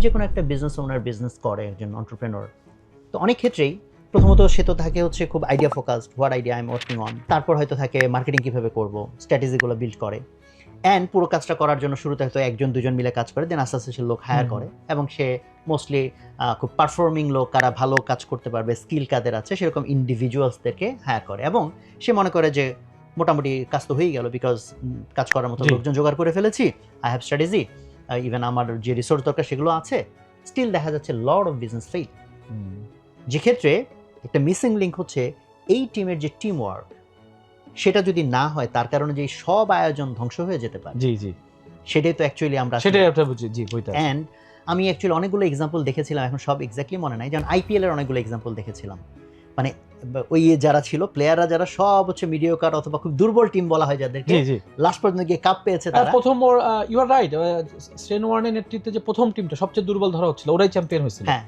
যে কোনো একটা বিজনেস ওনার বিজনেস করে একজন এন্টারপ্রেনার, তো অনেক ক্ষেত্রেই প্রথমত সে তো থাকে হচ্ছে খুব idea focused, what idea I am working on, তারপর হয়তো থাকে মার্কেটিং কিভাবে করব, স্ট্র্যাটেজিগুলো বিল্ড করে, অ্যান্ড পুরো কাজটা করার জন্য শুরুতে হয়তো একজন দুজন মিলে কাজ করে, দেন আস্তে আস্তে সে লোক হায়ার করে, এবং সে মোস্টলি খুব পারফর্মিং লোক, কারা ভালো কাজ করতে পারবে, স্কিল কাদের আছে সেরকম ইন্ডিভিজুয়ালসদেরকে হায়ার করে, এবং সে মনে করে যে মোটামুটি কাজ তো হয়েই গেল, বিকজ কাজ করার মতো লোকজন জোগাড় করে ফেলেছি, আই হ্যাভ স্ট্র্যাটেজি, ইভেন আমার যে রিসোর্স দরকার সেগুলো আছে, স্টিল দেখা যাচ্ছে লট অফ বিজনেস ফেল। যে ক্ষেত্রে একটা মিসিং লিঙ্ক হচ্ছে এই টিমের যে টিম ওয়ার্ক, সেটা যদি না হয় তার কারণে যে সব আয়োজন ধ্বংস হয়ে যেতে পারে। জি জি, সেটাই তো অ্যাকচুয়ালি আমরা সেটাই একটা বুঝি। জি, বইটা অ্যান্ড আমি অ্যাকচুয়ালি অনেকগুলো এক্সাম্পল দেখেছিলাম, এখন সব এক্স্যাক্টলি মনে নাই, যেমন আইপিএল এর অনেকগুলো এক্সাম্পল দেখেছিলাম, মানে ওই যারা ছিল প্লেয়াররা যারা সব হচ্ছে মিডিওকার অথবা খুব দুর্বল টিম বলা হয় যাদেরকে, জি জি, লাস্ট পর্যন্ত গিয়ে কাপ পেয়েছে তারা। প্রথম ইউ আর রাইট, স্টেন ওয়ার্নের নেতৃত্বে যে প্রথম টিমটা সবচেয়ে দুর্বল ধরা হচ্ছিল, ওরাই চ্যাম্পিয়ন হয়েছিল। হ্যাঁ,